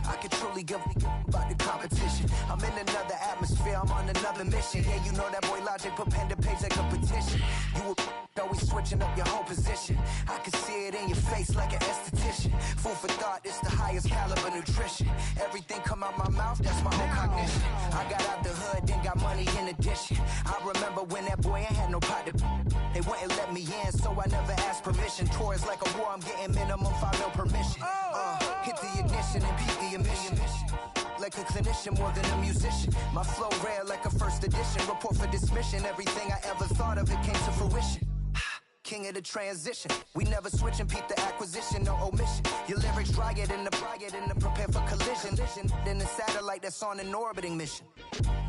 I could truly give about the competition. I'm in another atmosphere, I'm on another mission. Yeah, you know that boy Logic put pen to page like a petition. You always switching up your whole position. I can see it in your face like an esthetician. Food for thought, it's the highest caliber nutrition. Everything come out my mouth, that's my own cognition. I got out the hood, then got money in addition. I remember when that boy ain't had no pot to. They wouldn't let me in, so I never asked permission. Tours like a war, I'm getting minimum 5 mil permission. Hit the ignition and beat the emission. Like a clinician more than a musician. My flow rare like a first edition. Report for dismission. Everything I ever thought of, it came to fruition. King of the transition. We never switch and peep the acquisition, no omission. Your lyrics dry it in the prepare for collision. Then the satellite that's on an orbiting mission.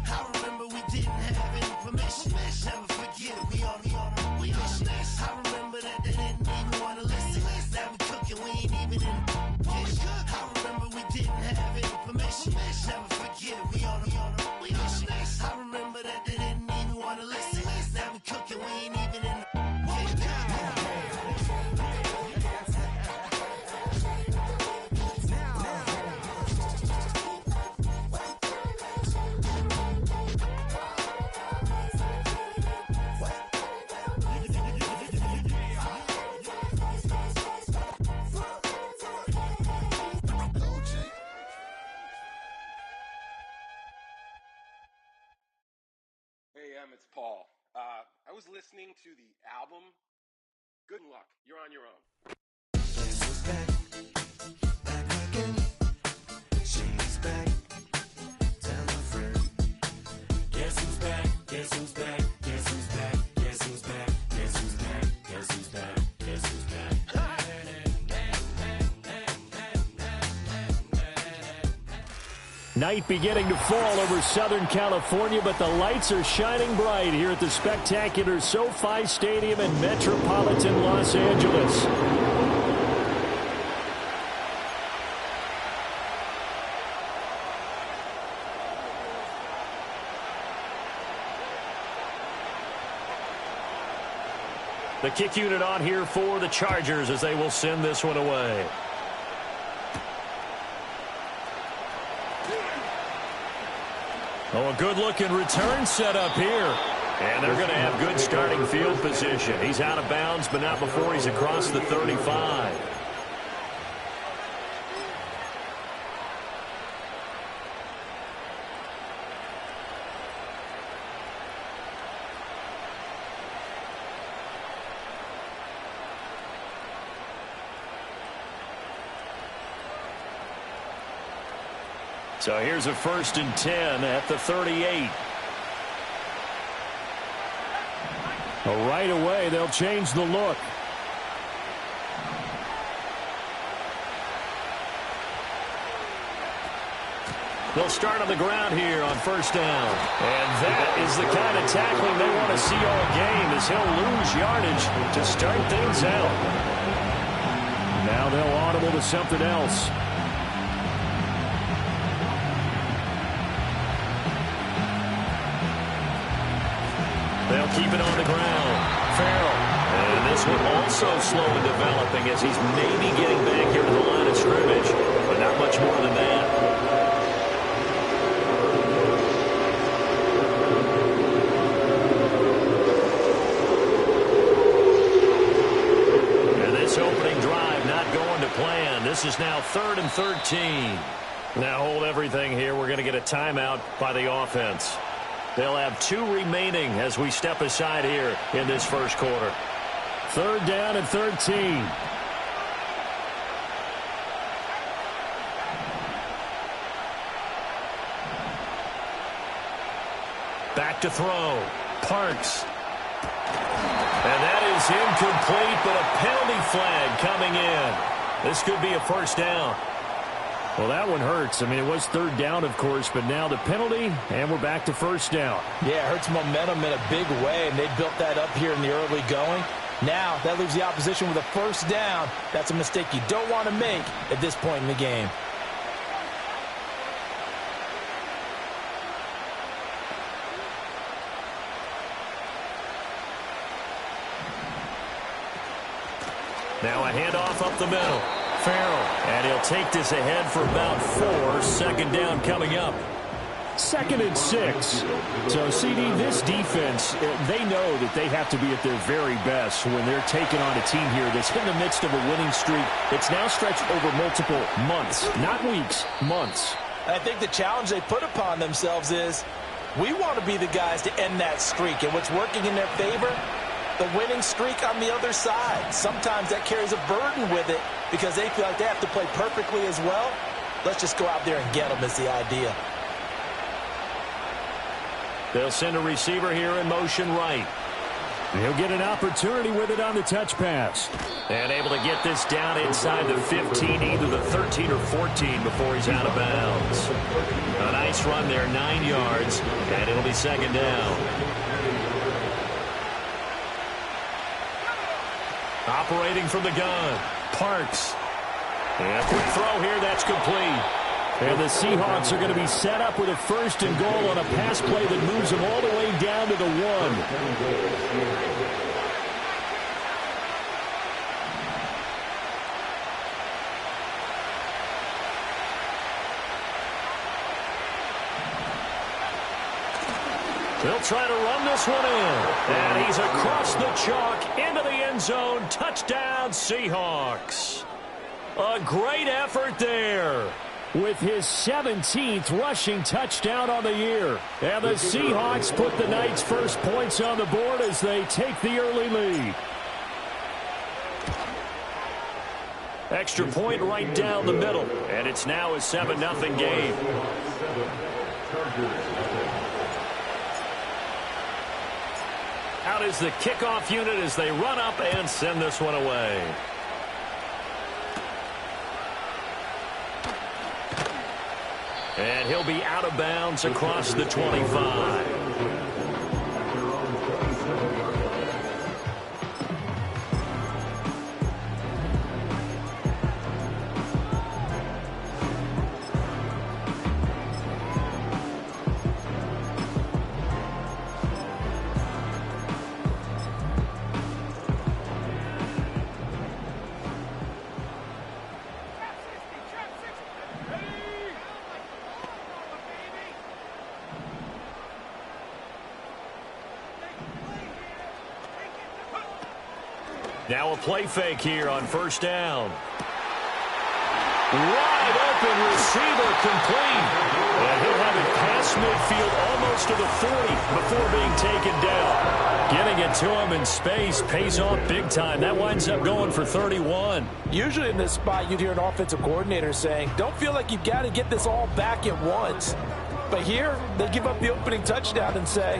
I remember we didn't have any permission. Never forget it, we on a mission. I remember that they didn't even want to listen. Now we cooking, we ain't even in the kitchen. I remember we didn't have any permission. Never forget it, we on a mission. I remember that they didn't even want to listen. Now we cooking, we ain't even in the kitchen. Hey, it's Paul. I was listening to the album. Good luck. You're on your own. Guess who's back? Back again. She's back. Tell a friend. Guess who's back? Guess who's back? Guess who's back? Guess who's back? Guess who's back? Guess who's back? Guess who's back? Night beginning to fall over Southern California, but the lights are shining bright here at the spectacular SoFi Stadium in metropolitan Los Angeles. The kick unit on here for the Chargers as they will send this one away. Oh, a good-looking return set up here. And they're going to have good starting field position. He's out of bounds, but not before he's across the 35. So here's a 1st and 10 at the 38. Well, right away, they'll change the look. They'll start on the ground here on 1st down. And that is the kind of tackling they want to see all game, as he'll lose yardage to start things out. Now they'll audible to something else. They'll keep it on the ground. Farrell. And this one also slow in developing as he's maybe getting back here to the line of scrimmage, but not much more than that. And this opening drive not going to plan. This is now 3rd and 13. Now hold everything here. We're going to get a timeout by the offense. They'll have 2 remaining as we step aside here in this first quarter. 3rd down and 13. Back to throw. Parks. And that is incomplete, but a penalty flag coming in. This could be a 1st down. Well, that one hurts. I mean, it was 3rd down, of course, but now the penalty, and we're back to 1st down. Yeah, it hurts momentum in a big way, and they built that up here in the early going. Now, that leaves the opposition with a 1st down. That's a mistake you don't want to make at this point in the game. Now a handoff up the middle. Farrell, and he'll take this ahead for about 4. Second down coming up. 2nd and 6. So, CD, this defense, they know that they have to be at their very best when they're taking on a team here that's in the midst of a winning streak that's now stretched over multiple months, not weeks, months. I think the challenge they put upon themselves is we want to be the guys to end that streak, and what's working in their favor, the winning streak on the other side. Sometimes that carries a burden with it because they feel like they have to play perfectly as well. Let's just go out there and get them is the idea. They'll send a receiver here in motion right. He'll get an opportunity with it on the touch pass. And able to get this down inside the 15, either the 13 or 14 before he's out of bounds. A nice run there, 9 yards, and it'll be second down. Operating from the gun, Parks. And a quick throw here, that's complete. And the Seahawks are going to be set up with a 1st and goal on a pass play that moves them all the way down to the 1. They'll try to run this one in. And he's across the chalk into the end zone. Touchdown, Seahawks. A great effort there. With his 17th rushing touchdown on the year. And the Seahawks put the Knights' first points on the board as they take the early lead. Extra point right down the middle. And it's now a 7-0 game. Out is the kickoff unit as they run up and send this one away. And he'll be out of bounds across the 25. Now a play fake here on 1st down. Wide open receiver complete. And he'll have it past midfield almost to the 40 before being taken down. Getting it to him in space pays off big time. That winds up going for 31. Usually in this spot, you'd hear an offensive coordinator saying, don't feel like you've got to get this all back at once. But here, they give up the opening touchdown and say,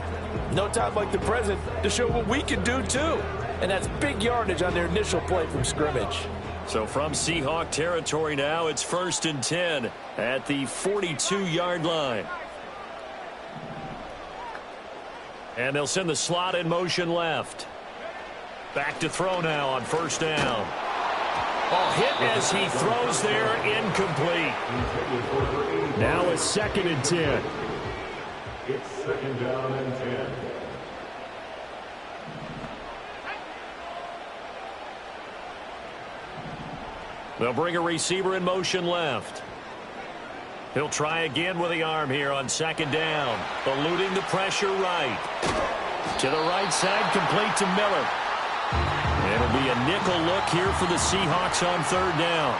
no time like the present to show what we can do too. And that's big yardage on their initial play from scrimmage. So from Seahawk territory now, it's 1st and 10 at the 42-yard line. And they'll send the slot in motion left. Back to throw now on 1st down. Oh, hit as he throws there, incomplete. Now a 2nd and 10. It's 2nd down and 10. They'll bring a receiver in motion left. He'll try again with the arm here on 2nd down. Eluding the pressure right. To the right side, complete to Miller. It'll be a nickel look here for the Seahawks on 3rd down.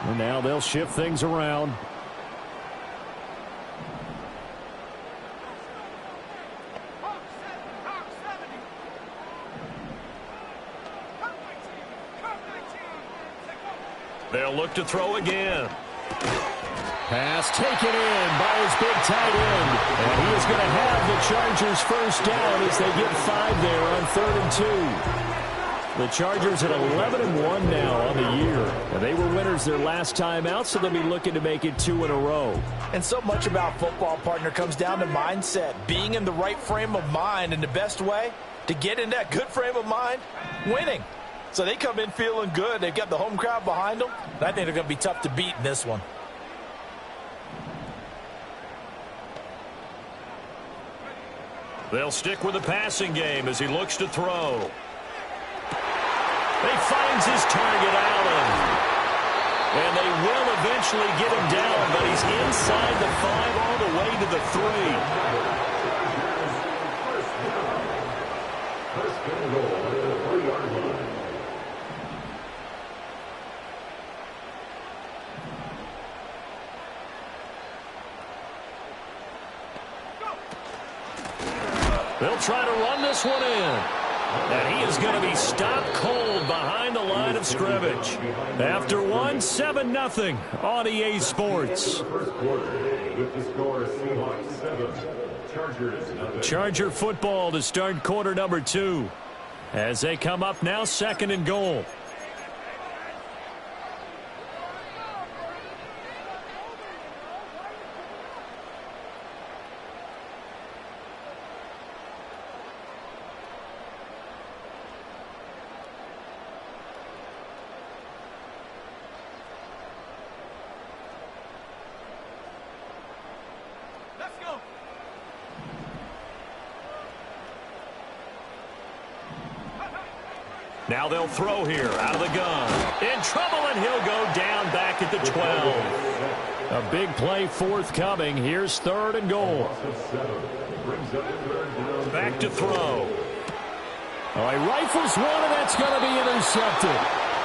And now they'll shift things around. They'll look to throw again. Pass taken in by his big tight end. And he is going to have the Chargers 1st down as they get 5 there on 3rd and 2. The Chargers at 11-1 now on the year. And they were winners their last time out, so they'll be looking to make it 2 in a row. And so much about football, partner, comes down to mindset. Being in the right frame of mind, and the best way to get in that good frame of mind, winning. So they come in feeling good. They've got the home crowd behind them. And I think they're going to be tough to beat in this one. They'll stick with the passing game as he looks to throw. He finds his target, Allen. And they will eventually get him down, but he's inside the 5 all the way to the 3. First and goal at the 3-yard line. They'll try to run this one in. And he is going to be stopped cold behind the line of scrimmage. After one, 7-0 on EA Sports. First quarter with the score Seahawks 7, Chargers 0. Charger football to start quarter number 2. As they come up now, 2nd and goal. Now they'll throw here out of the gun. In trouble, and he'll go down back at the 12. A big play forthcoming. Here's 3rd and goal. Back to throw. All right, rifles one, and that's going to be intercepted.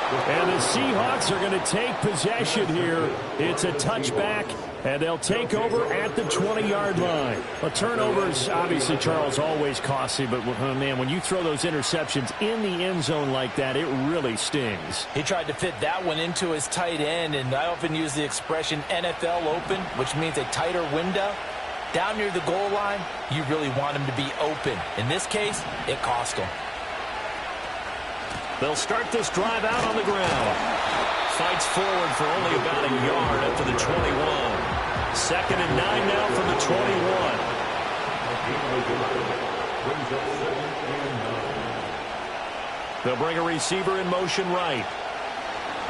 And the Seahawks are going to take possession here. It's a touchback, and they'll take over at the 20-yard line. A turnover is obviously, Charles, always costly, but, man, when you throw those interceptions in the end zone like that, it really stings. He tried to fit that one into his tight end, and I often use the expression NFL open, which means a tighter window. Down near the goal line, you really want him to be open. In this case, it cost him. They'll start this drive out on the ground. Fights forward for only about a yard up to the 21. 2nd and 9 now from the 21. They'll bring a receiver in motion right.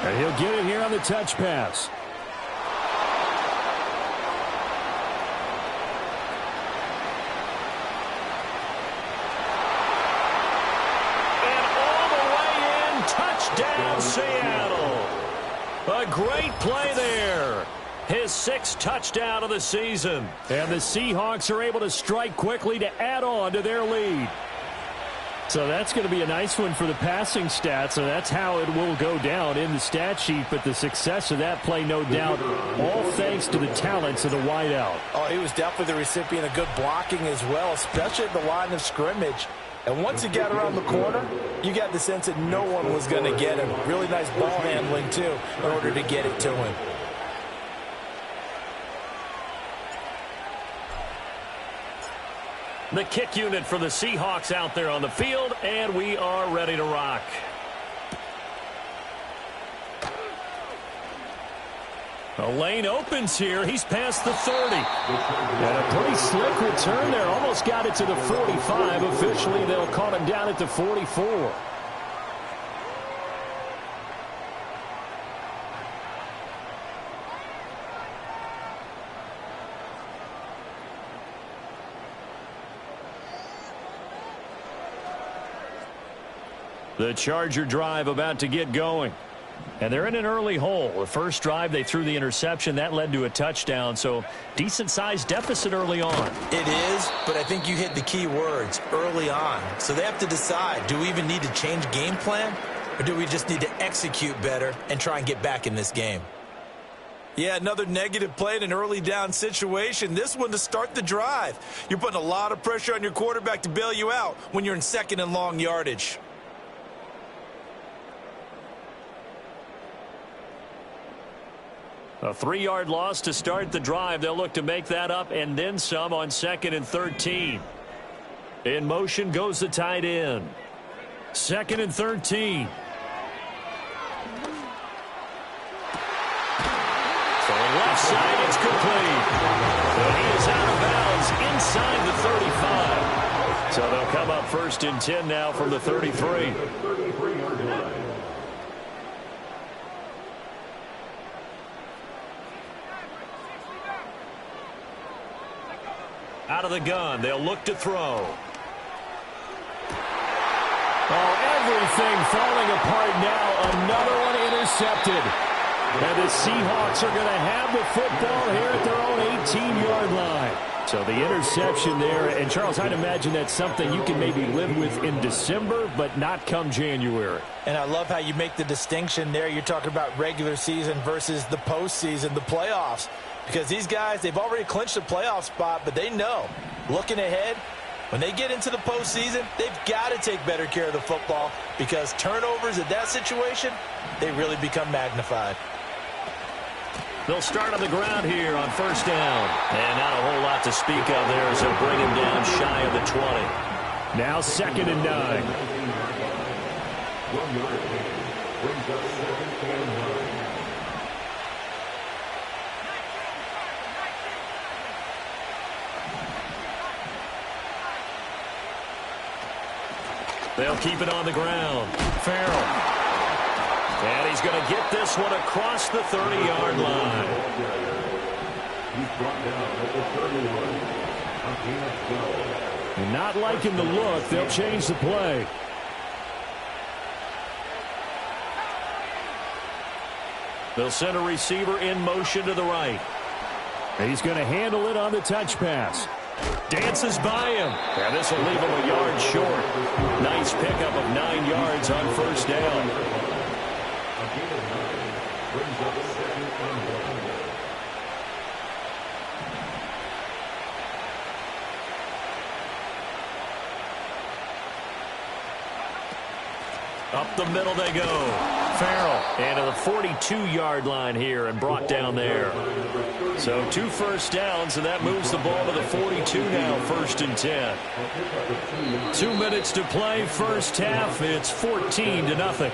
And he'll get it here on the touch pass. Touchdown, Seattle. A great play there. His 6th touchdown of the season. And the Seahawks are able to strike quickly to add on to their lead. So that's going to be a nice one for the passing stats. So that's how it will go down in the stat sheet. But the success of that play, no doubt, all thanks to the talents of the wideout. Oh, he was definitely the recipient of good blocking as well, especially at the line of scrimmage. And once he got around the corner, you got the sense that no one was going to get him. Really nice ball handling, too, in order to get it to him. The kick unit for the Seahawks out there on the field, and we are ready to rock. A lane opens here. He's past the 30. And a pretty slick return there. Almost got it to the 45. Officially, they'll call him down at the 44. The Charger drive about to get going. And they're in an early hole. The first drive, they threw the interception. That led to a touchdown, so decent-sized deficit early on. It is, but I think you hit the key words, early on. So they have to decide, do we even need to change game plan, or do we just need to execute better and try and get back in this game? Yeah, another negative play in an early down situation. This one to start the drive. You're putting a lot of pressure on your quarterback to bail you out when you're in 2nd and long yardage. A 3-yard loss to start the drive. They'll look to make that up and then some on 2nd and 13. In motion goes the tight end. 2nd and 13. Throwing left side, it's complete. And he is out of bounds inside the 35. So they'll come up 1st and 10 now from the 33. Out of the gun, they'll look to throw. Oh, everything falling apart now. Another one intercepted. And the Seahawks are going to have the football here at their own 18-yard line. So the interception there. And, Charles, I'd imagine that's something you can maybe live with in December, but not come January. And I love how you make the distinction there. You're talking about regular season versus the postseason, the playoffs. Because these guys, they've already clinched a playoff spot, but they know, looking ahead, when they get into the postseason, they've got to take better care of the football because turnovers at that situation, they really become magnified. They'll start on the ground here on first down. And not a whole lot to speak of there as they'll bring him down shy of the 20. Now 2nd and 9. Brings up 2nd and 9. They'll keep it on the ground. Farrell. And he's going to get this one across the 30-yard line. He's brought down at the 31. Not liking the look. They'll change the play. They'll send a receiver in motion to the right. He's going to handle it on the touch pass. Dances by him. And this will leave him a yard short. Nice pickup of 9 yards on first down. Brings up 2nd and 1. Up the middle they go. Farrell and to the 42-yard line here and brought down there. So 2 first downs, and that moves the ball to the 42 now, 1st and 10. 2 minutes to play, first half. It's 14-0.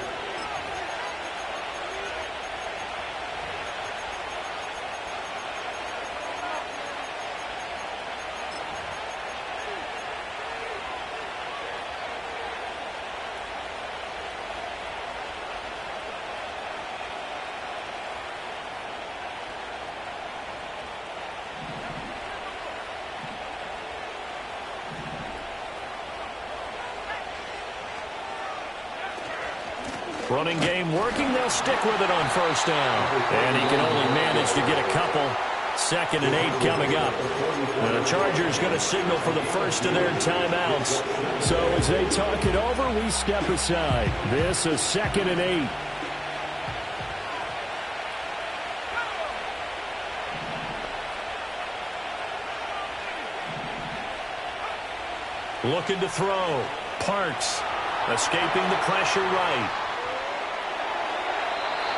Running game working. They'll stick with it on first down. And he can only manage to get a couple. 2nd and 8 coming up. And the Chargers going to signal for the first of their timeouts. So as they talk it over, we step aside. This is 2nd and 8. Looking to throw. Parks escaping the pressure right.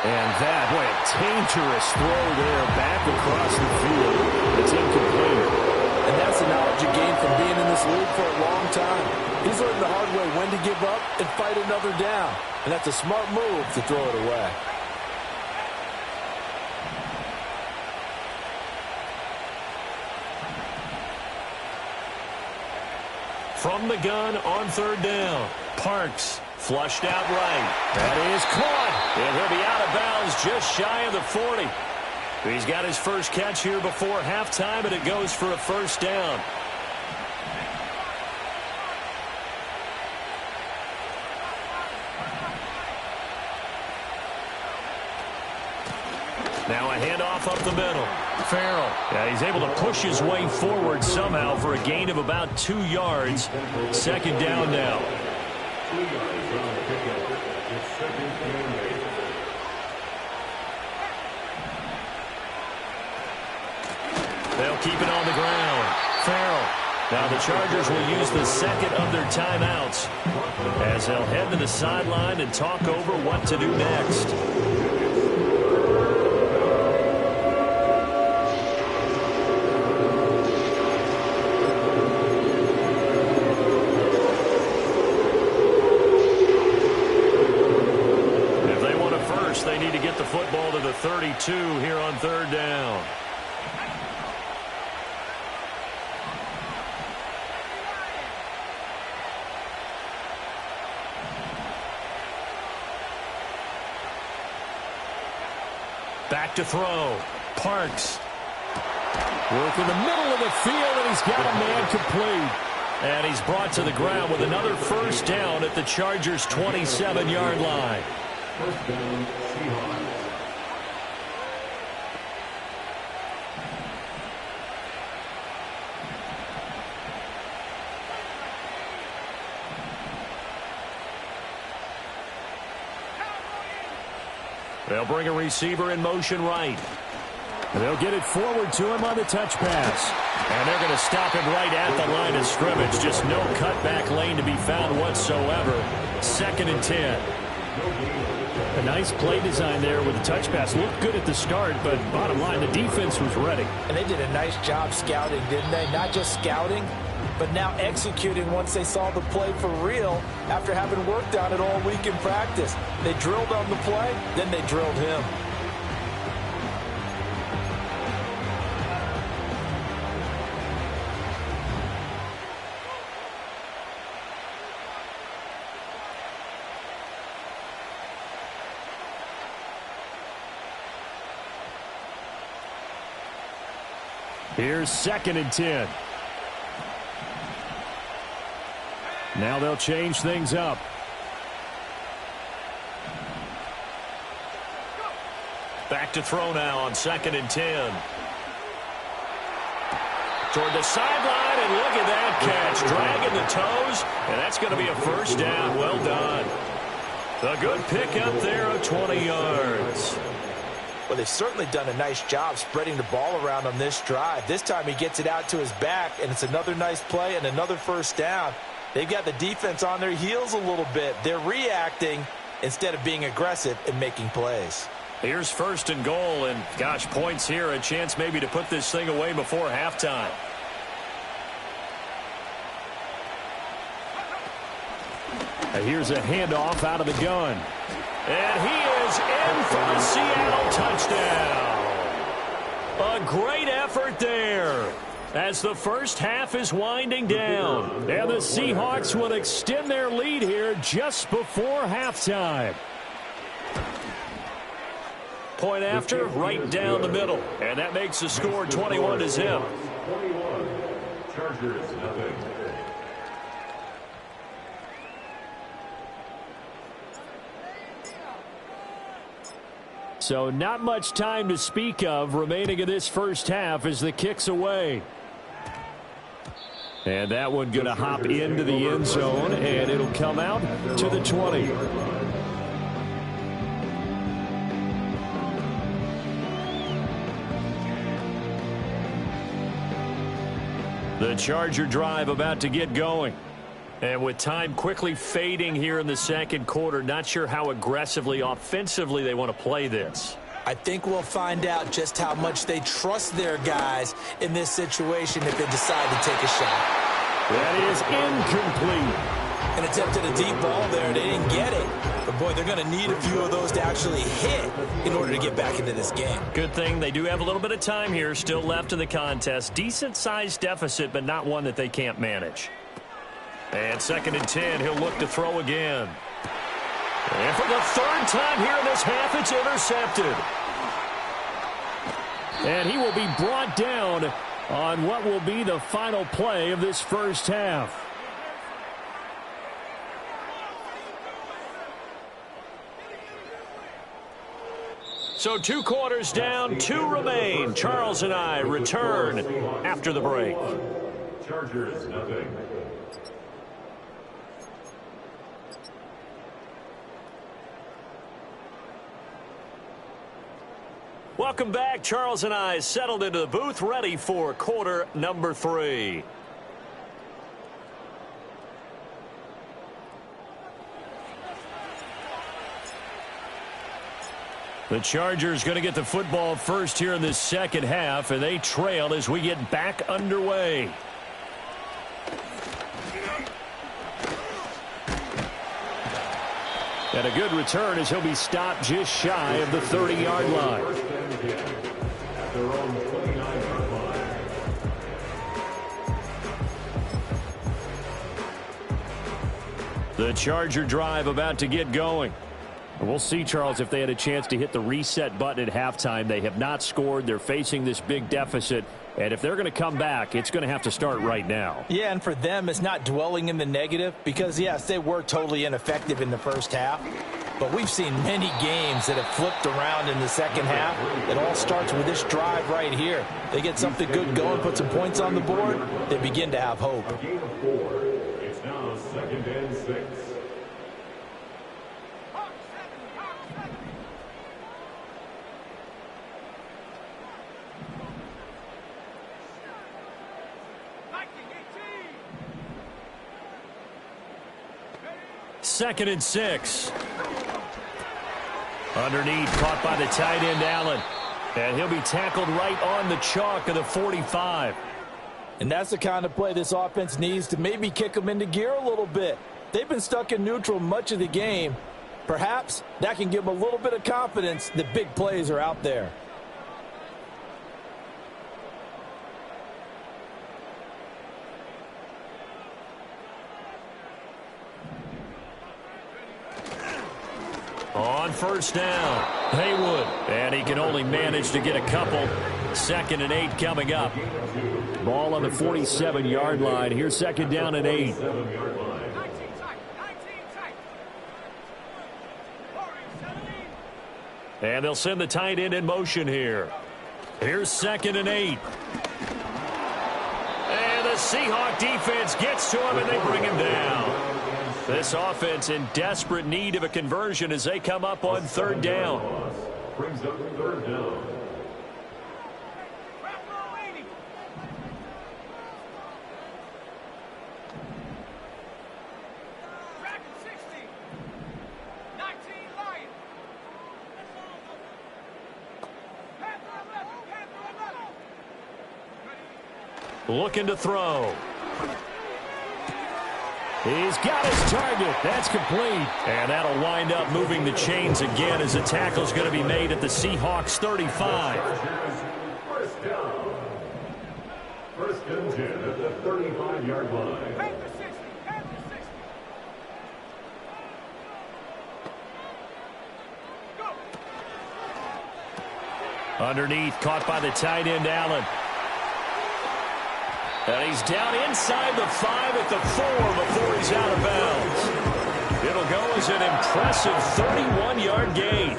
And that, boy, a dangerous throw there back across the field. It's incomplete. And that's the knowledge you gain from being in this league for a long time. He's learned the hard way when to give up and fight another down. And that's a smart move to throw it away. From the gun on 3rd down. Parks flushed out right. That is caught. And he'll be out of bounds just shy of the 40. He's got his first catch here before halftime, and it goes for a first down. Now a handoff up the middle. Farrell. Yeah, he's able to push his way forward somehow for a gain of about 2 yards. 2nd down now. 2 yards on the pickup. It's 2nd and 8. They'll keep it on the ground. Farrell. Now the Chargers will use the 2nd of their timeouts as they'll head to the sideline and talk over what to do next. If they want a first, they need to get the football to the 32 here on 3rd down. Back to throw. Parks. Work in the middle of the field, and he's got a man complete. And he's brought to the ground with another first down at the Chargers' 27-yard line. First down, Seahawks. They'll bring a receiver in motion right. And they'll get it forward to him on the touch pass. And they're going to stop him right at the line of scrimmage. Just no cutback lane to be found whatsoever. 2nd and 10. A nice play design there with the touch pass. Looked good at the start, but bottom line, the defense was ready. And they did a nice job scouting, didn't they? Not just scouting, but now executing once they saw the play for real after having worked on it all week in practice. They drilled on the play, then they drilled him. Here's 2nd and 10. Now they'll change things up. Back to throw now on 2nd and 10. Toward the sideline, and look at that catch. Dragging the toes, and that's going to be a first down. Well done. A good pickup there of 20 yards. Well, they've certainly done a nice job spreading the ball around on this drive. This time he gets it out to his back, and it's another nice play and another first down. They've got the defense on their heels a little bit. They're reacting instead of being aggressive and making plays. Here's 1st and goal, and gosh, points here. A chance maybe to put this thing away before halftime. Here's a handoff out of the gun. And he is in for a Seattle touchdown. A great effort there as the first half is winding down. And the Seahawks will extend their lead here just before halftime. Point after, right down the middle. And that makes the score 21-0. 21. Chargers, nothing. So not much time to speak of remaining in this first half as the kick's away. And that one going to hop into the end zone, and it'll come out to the 20. The Charger drive about to get going. And with time quickly fading here in the second quarter, not sure how aggressively, offensively they want to play this. I think we'll find out just how much they trust their guys in this situation if they decide to take a shot. That is incomplete. An attempt at a deep ball there. They didn't get it. But, boy, they're going to need a few of those to actually hit in order to get back into this game. Good thing they do have a little bit of time here still left in the contest. Decent-sized deficit, but not one that they can't manage. And 2nd and 10, he'll look to throw again. And for the 3rd time here in this half, it's intercepted. And he will be brought down on what will be the final play of this first half. So 2 quarters down, 2 remain. Charles and I return after the break. Chargers, nothing. Welcome back. Charles and I settled into the booth, ready for quarter number 3. The Chargers going to get the football first here in this second half, and they trail as we get back underway. And a good return as he'll be stopped just shy of the 30-yard line. At their own 29-yard line. The Charger drive about to get going. We'll see, Charles, if they had a chance to hit the reset button at halftime. They have not scored. They're facing this big deficit. And if they're going to come back, it's going to have to start right now. Yeah, and for them, it's not dwelling in the negative because, yes, they were totally ineffective in the first half. But we've seen many games that have flipped around in the second half. It all starts with this drive right here. They get something good going, put some points on the board, they begin to have hope. A game of 4. It's now 2nd and 6. Second and 6. Underneath, caught by the tight end, Allen. And he'll be tackled right on the chalk of the 45. And that's the kind of play this offense needs to maybe kick them into gear a little bit. They've been stuck in neutral much of the game. Perhaps that can give them a little bit of confidence that big plays are out there. On first down, Haywood. And he can only manage to get a couple. 2nd and 8 coming up. Ball on the 47-yard line. Here's 2nd down and 8. And they'll send the tight end in motion here. Here's 2nd and 8. And the Seahawk defense gets to him, and they bring him down. This offense in desperate need of a conversion as they come up on 3rd down. Brings up 3rd down. Looking to throw. He's got his target. That's complete. And that'll wind up moving the chains again as the tackle's going to be made at the Seahawks 35. First down. 1st and 10 at the 35-yard line. Underneath, caught by the tight end, Allen. And he's down inside the 5 at the 4 before he's out of bounds. It'll go as an impressive 31-yard gain.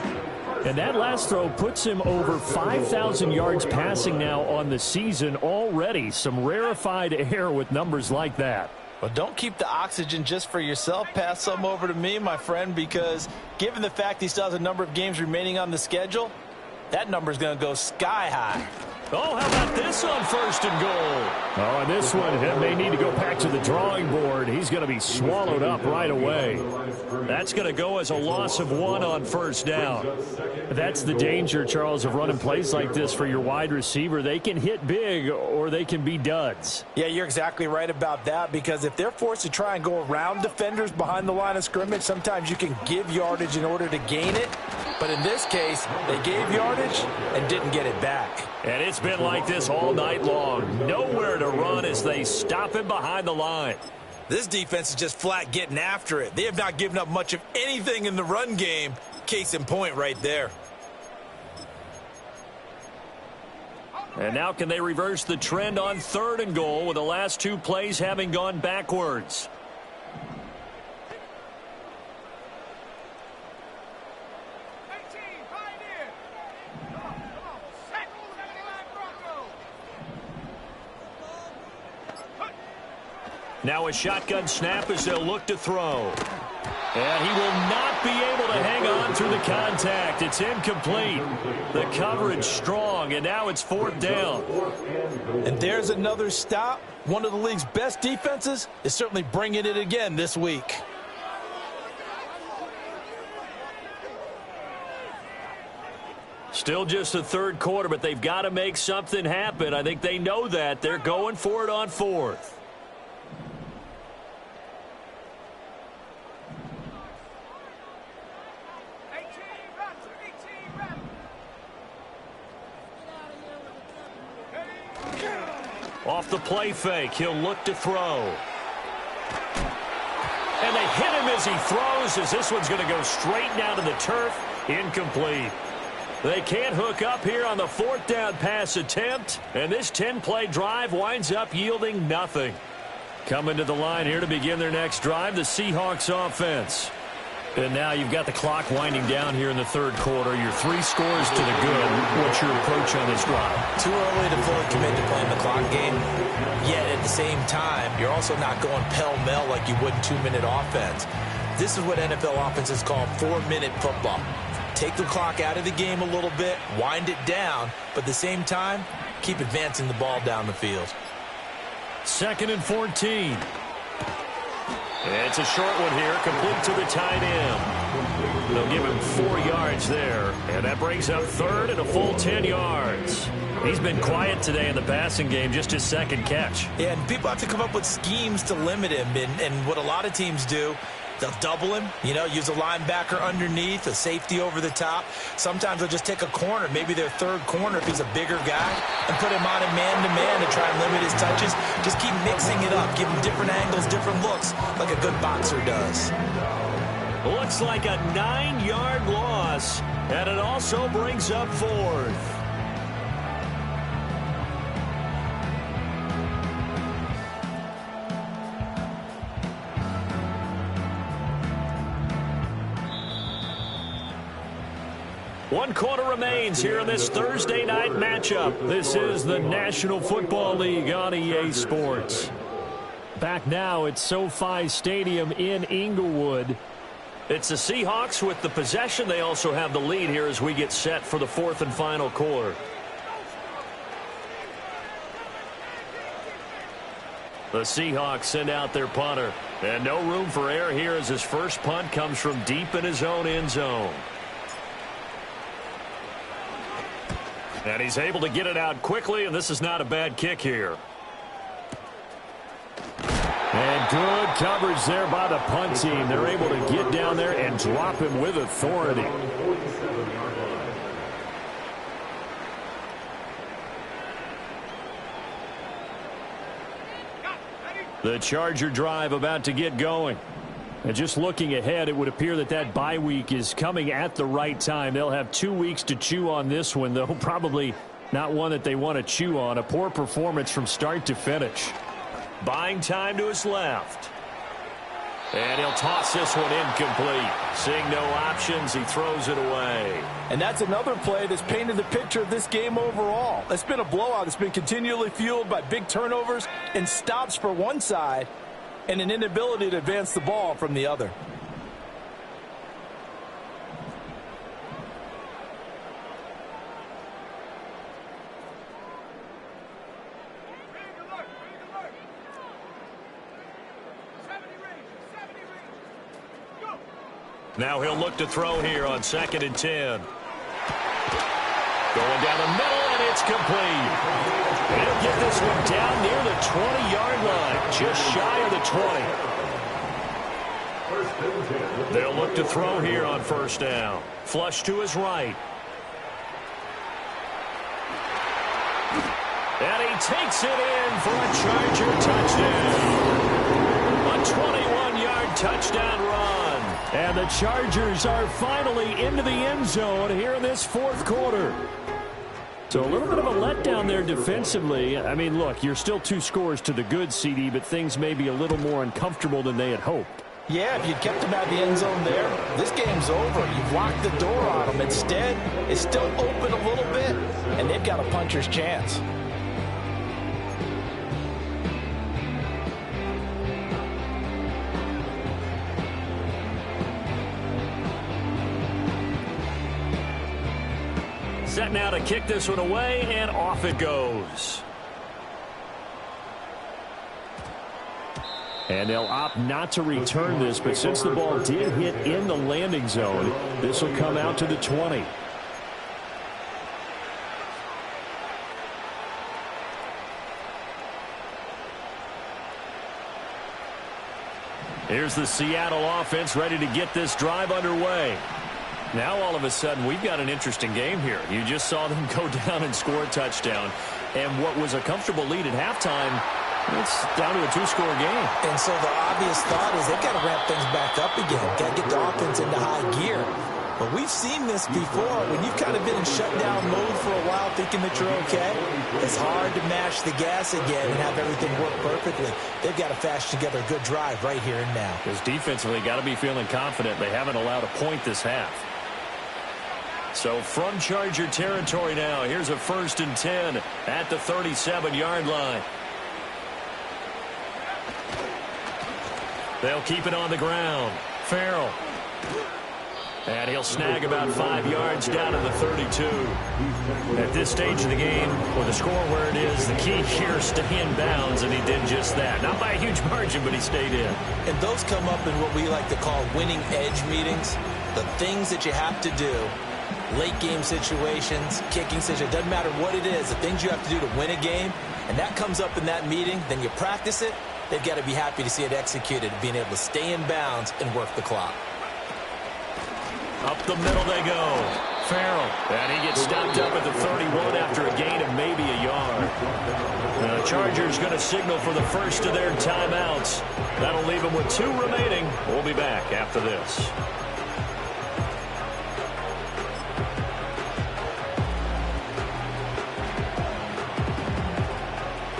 And that last throw puts him over 5,000 yards passing now on the season already. Some rarefied air with numbers like that. Well, don't keep the oxygen just for yourself. Pass some over to me, my friend, because given the fact he still has a number of games remaining on the schedule, that number is going to go sky high. Oh, how about this on 1st and goal? Oh, and this one may need to go back to the drawing board. He's going to be swallowed up right away. That's going to go as a loss of 1 on 1st down. That's the danger, Charles, of running plays like this for your wide receiver. They can hit big or they can be duds. Yeah, you're exactly right about that, because if they're forced to try and go around defenders behind the line of scrimmage, sometimes you can give yardage in order to gain it. But in this case, they gave yardage and didn't get it back. And it's been like this all night long. Nowhere to run as they stop him behind the line. This defense is just flat getting after it. They have not given up much of anything in the run game. Case in point right there. And now can they reverse the trend on 3rd and goal with the last 2 plays having gone backwards? Now a shotgun snap as they'll look to throw. And he will not be able to hang on through the contact. It's incomplete. The coverage strong, and now it's 4th down. And there's another stop. One of the league's best defenses is certainly bringing it again this week. Still just the 3rd quarter, but they've got to make something happen. I think they know that. They're going for it on 4th. Off the play fake, he'll look to throw. And they hit him as he throws, as this one's going to go straight down to the turf. Incomplete. They can't hook up here on the fourth down pass attempt, and this 10-play drive winds up yielding nothing. Coming to the line here to begin their next drive, the Seahawks offense. And now you've got the clock winding down here in the third quarter. You're 3 scores to the good. What's your approach on this drive? Too early to fully commit to playing the clock game. Yet at the same time, you're also not going pell-mell like you would in 2-minute offense. This is what NFL offenses call 4-minute football. Take the clock out of the game a little bit, wind it down, but at the same time, keep advancing the ball down the field. 2nd and 14. It's a short one here, complete to the tight end. They'll give him 4 yards there, and that brings up 3rd and a full 10 yards. He's been quiet today in the passing game, just his 2nd catch. Yeah, and people have to come up with schemes to limit him, and what a lot of teams do, they'll double him, use a linebacker underneath, a safety over the top. Sometimes they'll just take a corner, maybe their 3rd corner if he's a bigger guy, and put him on a man-to-man to try and limit his touches. Just keep mixing it up, give him different angles, different looks, like a good boxer does. Looks like a 9-yard loss, and it also brings up 4th. One quarter remains here in this Thursday night matchup. This is the National Football League on EA Sports. Back now at SoFi Stadium in Inglewood. It's the Seahawks with the possession. They also have the lead here as we get set for the 4th and final quarter. The Seahawks send out their punter. And no room for error here as his first punt comes from deep in his own end zone. And he's able to get it out quickly, and this is not a bad kick here. And good coverage there by the punt team. They're able to get down there and drop him with authority. The Charger drive about to get going. And just looking ahead, it would appear that that bye week is coming at the right time. They'll have 2 weeks to chew on this one, though probably not one that they want to chew on. A poor performance from start to finish. Buying time to his left. And he'll toss this one incomplete. Seeing no options, he throws it away. And that's another play that's painted the picture of this game overall. It's been a blowout. It's been continually fueled by big turnovers and stops for one side, and an inability to advance the ball from the other. Now he'll look to throw here on 2nd and 10. Going down the middle, and it's complete. He'll get this one down near the 20-yard line, just shy of the 20. They'll look to throw here on 1st down. Flush to his right. And he takes it in for a Charger touchdown. A 21-yard touchdown run. And the Chargers are finally into the end zone here in this 4th quarter. So a little bit of a letdown there defensively. I mean, look, you're still 2 scores to the good, CD, but things may be a little more uncomfortable than they had hoped. Yeah, if you'd kept him out of the end zone there, this game's over. You've locked the door on him. Instead, it's still open a little bit, and they've got a puncher's chance. Set now to kick this one away, and off it goes. And they'll opt not to return this, but since the ball did hit in the landing zone, this will come out to the 20. Here's the Seattle offense ready to get this drive underway. Now all of a sudden we've got an interesting game here. You just saw them go down and score a touchdown. And what was a comfortable lead at halftime It's down to a two-score game. And so the obvious thought is they've got to ramp things back up again. Got to get the offense into high gear. But we've seen this before. When you've kind of been in shutdown mode for a while thinking that you're okay, it's hard to mash the gas again and have everything work perfectly. They've got to fashion together a good drive right here and now. Because defensively, got to be feeling confident. They haven't allowed a point this half. So from Charger territory now, here's a 1st and 10 at the 37-yard line. They'll keep it on the ground. Farrell. And he'll snag about 5 yards down to the 32. At this stage of the game, with the score where it is, the key here is stay in bounds, and he did just that. Not by a huge margin, but he stayed in. And those come up in what we like to call winning edge meetings. The things that you have to do, late game situations, kicking situations, doesn't matter what it is, the things you have to do to win a game, and that comes up in that meeting, then you practice it, they've got to be happy to see it executed, being able to stay in bounds and work the clock. Up the middle they go. Farrell. And he gets stopped up at the 31 after a gain of maybe a yard. The Chargers going to signal for the first of their timeouts. That'll leave them with 2 remaining. We'll be back after this.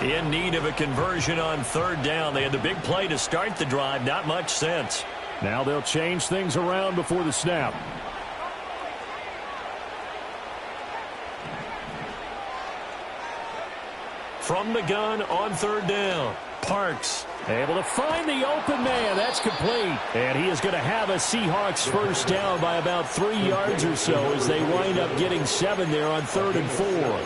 In need of a conversion on 3rd down. They had the big play to start the drive. Not much sense. Now they'll change things around before the snap. From the gun on 3rd down. Parks able to find the open man. That's complete. And he is going to have a Seahawks 1st down by about 3 yards or so as they wind up getting 7 there on 3rd and 4.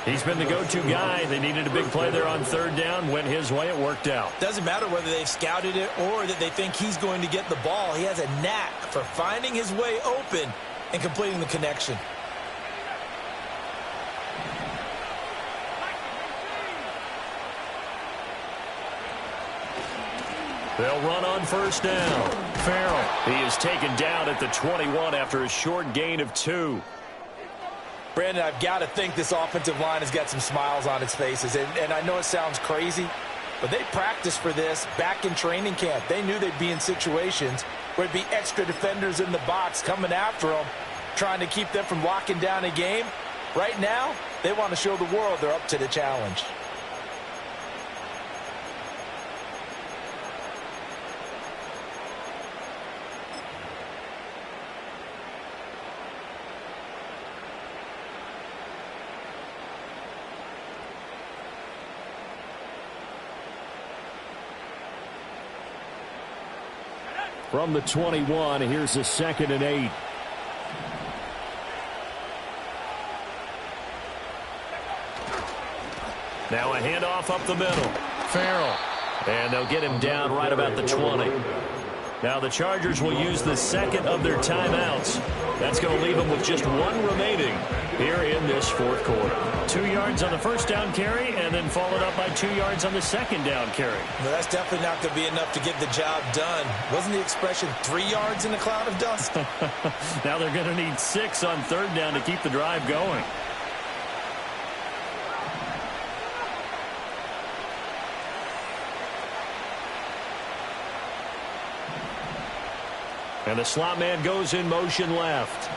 He's been the go-to guy. They needed a big play there on 3rd down. Went his way. It worked out. Doesn't matter whether they've scouted it or that they think he's going to get the ball. He has a knack for finding his way open and completing the connection. They'll run on 1st down. Farrell. He is taken down at the 21 after a short gain of 2. Brandon, I've got to think this offensive line has got some smiles on its faces. And I know it sounds crazy, but they practiced for this back in training camp. They knew they'd be in situations where there'd be extra defenders in the box coming after them, trying to keep them from locking down a game. Right now, they want to show the world they're up to the challenge. From the 21, here's a 2nd and 8. Now a handoff up the middle. Farrell. And they'll get him down right about the 20. Now the Chargers will use the 2nd of their timeouts. That's going to leave them with just 1 remaining here in this 4th quarter. 2 yards on the 1st down carry, and then followed up by 2 yards on the 2nd down carry. Well, that's definitely not going to be enough to get the job done. Wasn't the expression 3 yards in a cloud of dust? Now they're going to need 6 on 3rd down to keep the drive going. And the slot man goes in motion left.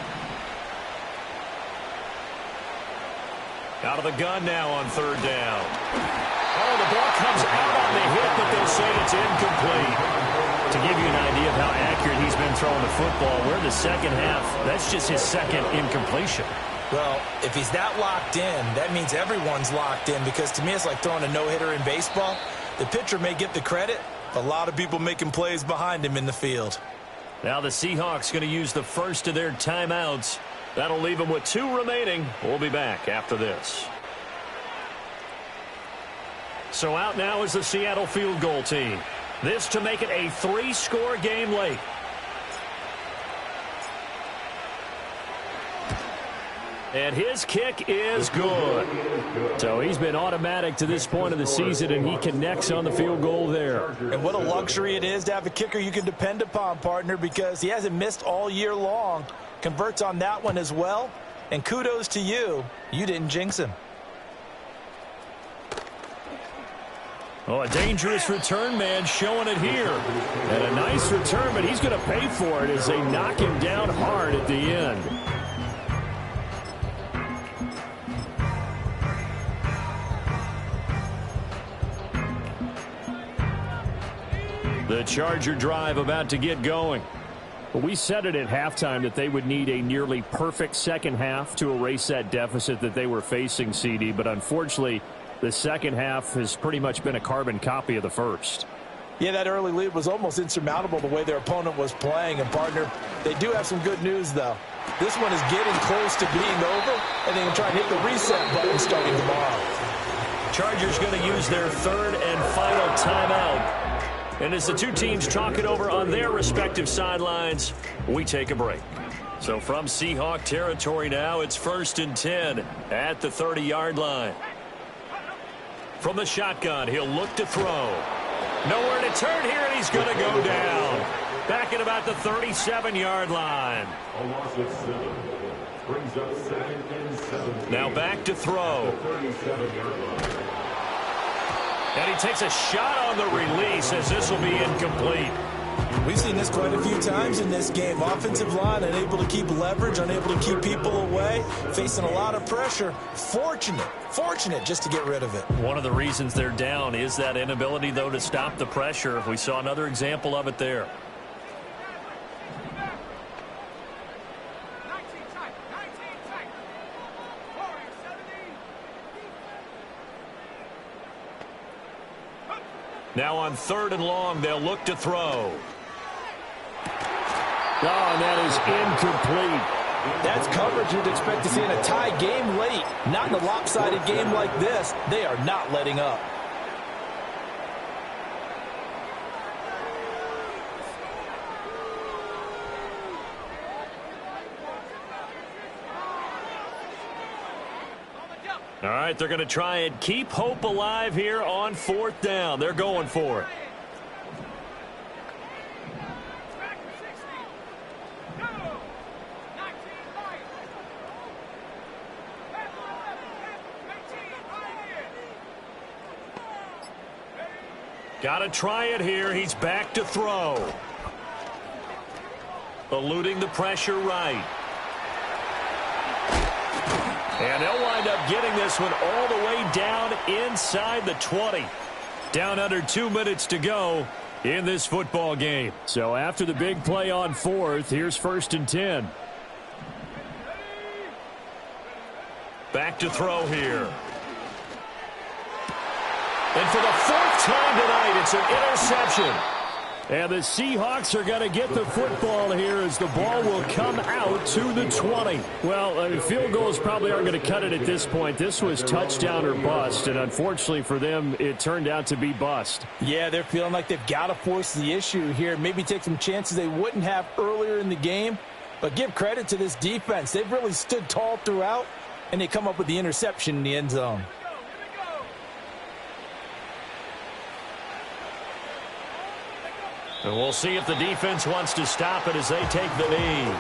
Out of the gun now on 3rd down. Oh, the ball comes out on the hit, but they'll say it's incomplete. To give you an idea of how accurate he's been throwing the football, we're the 2nd half. That's just his 2nd incompletion. Well, if he's that locked in, that means everyone's locked in, because to me it's like throwing a no-hitter in baseball. The pitcher may get the credit, a lot of people making plays behind him in the field. Now the Seahawks going to use the 1st of their timeouts. That'll leave them with 2 remaining. We'll be back after this. So out now is the Seattle field goal team. This to make it a 3-score game late. And his kick is good. So he's been automatic to this point of the season, and he connects on the field goal there. And what a luxury it is to have a kicker you can depend upon, partner, because he hasn't missed all year long. Converts on that one as well. And kudos to you. You didn't jinx him. Oh, a dangerous return man showing it here. And a nice return, but he's going to pay for it as they knock him down hard at the end. The Charger drive about to get going. Well, we said it at halftime that they would need a nearly perfect second half to erase that deficit that they were facing, CD, but unfortunately, the second half has pretty much been a carbon copy of the first. Yeah, that early lead was almost insurmountable the way their opponent was playing. And, partner, they do have some good news, though. This one is getting close to being over, and they can try and hit the reset button starting tomorrow. Chargers going to use their third and final timeout. And as the two teams talk it over on their respective sidelines, we take a break. So from Seahawk territory now, it's 1st and 10 at the 30-yard line. From the shotgun, he'll look to throw. Nowhere to turn here, and he's going to go down. Back at about the 37-yard line. A loss of 7. Brings up 2nd and 7. Now back to throw. 37-yard line. And he takes a shot on the release as this will be incomplete. We've seen this quite a few times in this game. Offensive line unable to keep leverage, unable to keep people away, facing a lot of pressure. Fortunate just to get rid of it. One of the reasons they're down is that inability, though, to stop the pressure. We saw another example of it there. Now on 3rd and long, they'll look to throw. Oh, and that is incomplete. That's coverage you'd expect to see in a tie game late. Not in a lopsided game like this. They are not letting up. All right, they're going to try and keep hope alive here on 4th down. They're going for it. Got to try it here. He's back to throw. Eluding the pressure right. And they'll wind up getting this one all the way down inside the 20. Down under 2 minutes to go in this football game. So after the big play on 4th, here's 1st and 10. Back to throw here. And for the 4th time tonight, it's an interception. And the Seahawks are going to get the football here as the ball will come out to the 20. Well, field goals probably aren't going to cut it at this point. This was touchdown or bust, and unfortunately for them, it turned out to be bust. Yeah, they're feeling like they've got to force the issue here. Maybe take some chances they wouldn't have earlier in the game. But give credit to this defense. They've really stood tall throughout, and they come up with the interception in the end zone. And we'll see if the defense wants to stop it as they take the knee.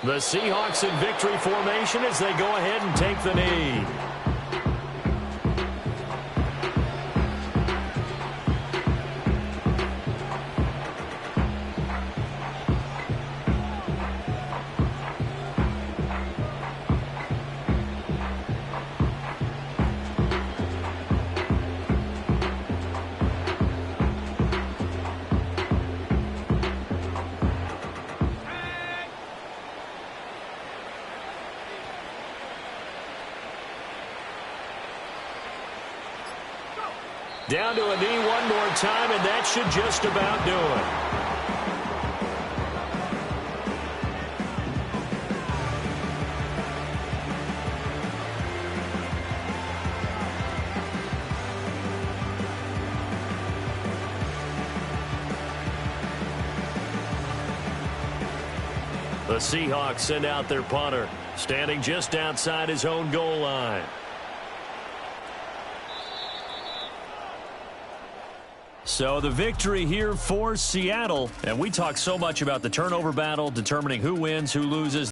The Seahawks in victory formation as they go ahead and take the knee. Down to a knee one more time, and that should just about do it. The Seahawks send out their punter, standing just outside his own goal line. So the victory here for Seattle. And we talk so much about the turnover battle, determining who wins, who loses.